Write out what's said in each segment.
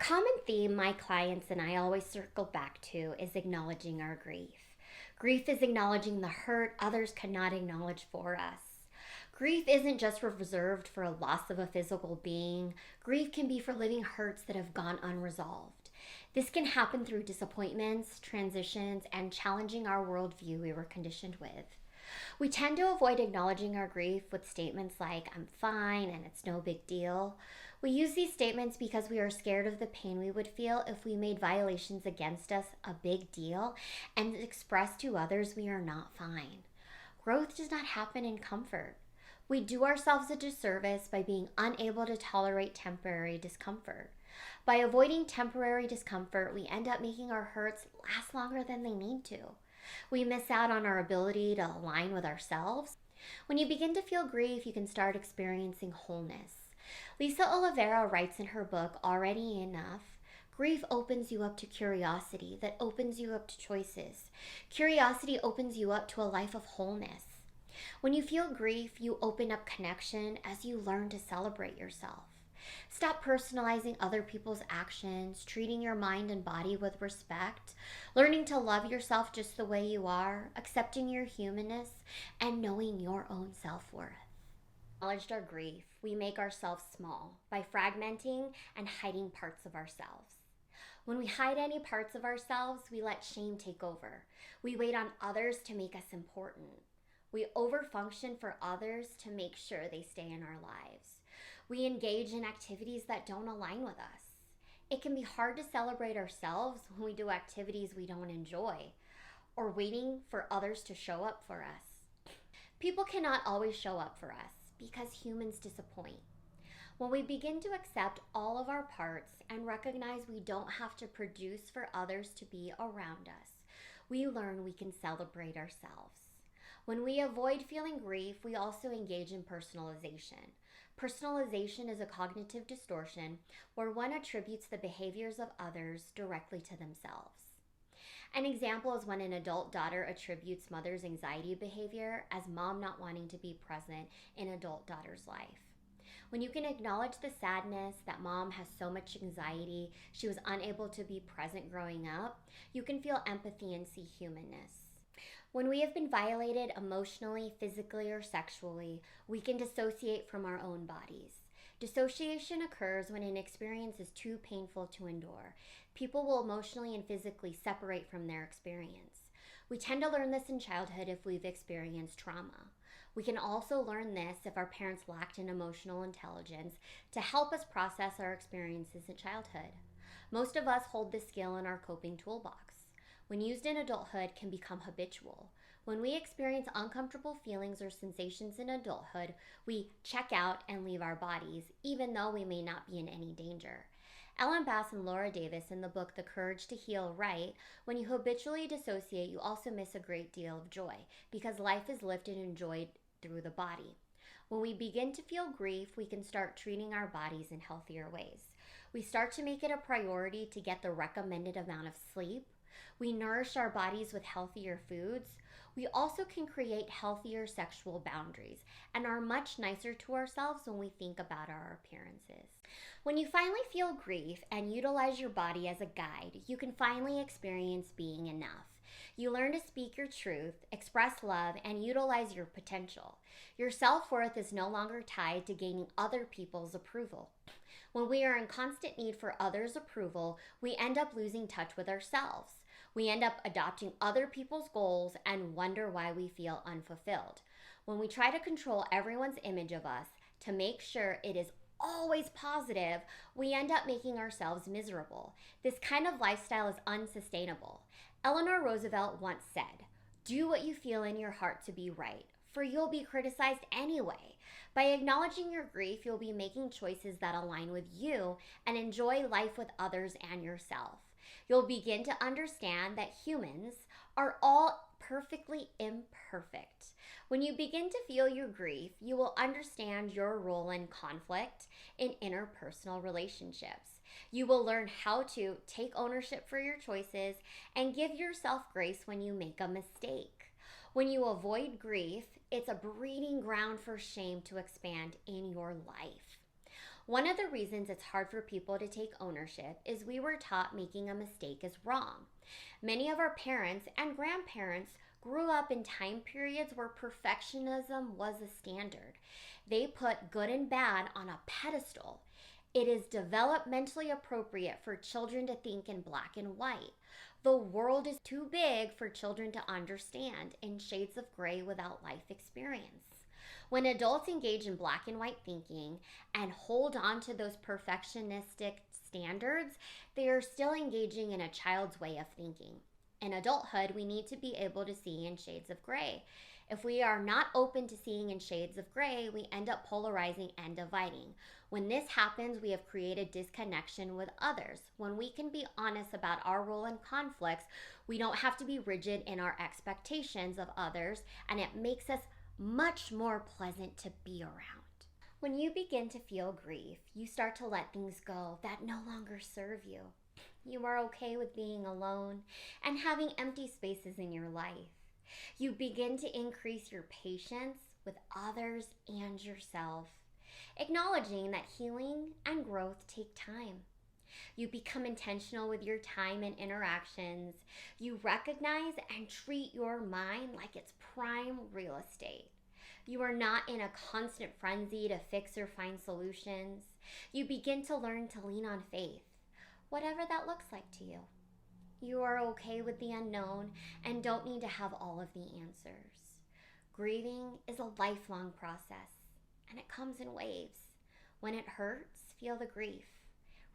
common theme my clients and I always circle back to is acknowledging our grief. Grief is acknowledging the hurt others cannot acknowledge for us. Grief isn't just reserved for a loss of a physical being. Grief can be for living hurts that have gone unresolved. This can happen through disappointments, transitions, and challenging our worldview we were conditioned with. We tend to avoid acknowledging our grief with statements like, I'm fine and it's no big deal. We use these statements because we are scared of the pain we would feel if we made violations against us a big deal and expressed to others we are not fine. Growth does not happen in comfort. We do ourselves a disservice by being unable to tolerate temporary discomfort. By avoiding temporary discomfort, we end up making our hurts last longer than they need to. We miss out on our ability to align with ourselves. When you begin to feel grief, you can start experiencing wholeness. Lisa Oliveira writes in her book, Already Enough, grief opens you up to curiosity that opens you up to choices. Curiosity opens you up to a life of wholeness. When you feel grief, you open up connection as you learn to celebrate yourself. Stop personalizing other people's actions, treating your mind and body with respect, learning to love yourself just the way you are, accepting your humanness, and knowing your own self-worth. Acknowledged our grief, we make ourselves small by fragmenting and hiding parts of ourselves. When we hide any parts of ourselves, we let shame take over. We wait on others to make us important. We overfunction for others to make sure they stay in our lives. We engage in activities that don't align with us. It can be hard to celebrate ourselves when we do activities we don't enjoy, or waiting for others to show up for us. People cannot always show up for us because humans disappoint. When we begin to accept all of our parts and recognize we don't have to produce for others to be around us, we learn we can celebrate ourselves. When we avoid feeling grief, we also engage in personalization. Personalization is a cognitive distortion where one attributes the behaviors of others directly to themselves. An example is when an adult daughter attributes mother's anxiety behavior as mom not wanting to be present in adult daughter's life. When you can acknowledge the sadness that mom has so much anxiety, she was unable to be present growing up, you can feel empathy and see humanness. When we have been violated emotionally, physically, or sexually, we can dissociate from our own bodies. Dissociation occurs when an experience is too painful to endure. People will emotionally and physically separate from their experience. We tend to learn this in childhood if we've experienced trauma. We can also learn this if our parents lacked an emotional intelligence to help us process our experiences in childhood. Most of us hold this skill in our coping toolbox. When used in adulthood, can become habitual. When we experience uncomfortable feelings or sensations in adulthood, we check out and leave our bodies, even though we may not be in any danger. Ellen Bass and Laura Davis in the book The Courage to Heal write, when you habitually dissociate, you also miss a great deal of joy, because life is lived and enjoyed through the body. When we begin to feel grief, we can start treating our bodies in healthier ways. We start to make it a priority to get the recommended amount of sleep. We nourish our bodies with healthier foods. We also can create healthier sexual boundaries and are much nicer to ourselves when we think about our appearances. When you finally feel grief and utilize your body as a guide, you can finally experience being enough. You learn to speak your truth, express love, and utilize your potential. Your self-worth is no longer tied to gaining other people's approval. When we are in constant need for others' approval, we end up losing touch with ourselves. We end up adopting other people's goals and wonder why we feel unfulfilled. When we try to control everyone's image of us to make sure it is always positive, we end up making ourselves miserable. This kind of lifestyle is unsustainable. Eleanor Roosevelt once said, "Do what you feel in your heart to be right, for you'll be criticized anyway." By acknowledging your grief, you'll be making choices that align with you and enjoy life with others and yourself. You'll begin to understand that humans are all perfectly imperfect. When you begin to feel your grief, you will understand your role in conflict in interpersonal relationships. You will learn how to take ownership for your choices and give yourself grace when you make a mistake. When you avoid grief, it's a breeding ground for shame to expand in your life. One of the reasons it's hard for people to take ownership is we were taught making a mistake is wrong. Many of our parents and grandparents grew up in time periods where perfectionism was a standard. They put good and bad on a pedestal. It is developmentally appropriate for children to think in black and white. The world is too big for children to understand in shades of gray without life experience. When adults engage in black and white thinking and hold on to those perfectionistic standards, they are still engaging in a child's way of thinking. In adulthood, we need to be able to see in shades of gray. If we are not open to seeing in shades of gray, we end up polarizing and dividing. When this happens, we have created disconnection with others. When we can be honest about our role in conflicts, we don't have to be rigid in our expectations of others, and it makes us much more pleasant to be around. When you begin to feel grief, you start to let things go that no longer serve you. You are okay with being alone and having empty spaces in your life. You begin to increase your patience with others and yourself, acknowledging that healing and growth take time. You become intentional with your time and interactions. You recognize and treat your mind like it's prime real estate. You are not in a constant frenzy to fix or find solutions. You begin to learn to lean on faith, whatever that looks like to you. You are okay with the unknown and don't need to have all of the answers. Grieving is a lifelong process, and it comes in waves. When it hurts, feel the grief.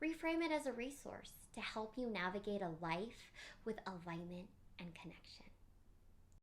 Reframe it as a resource to help you navigate a life with alignment and connection.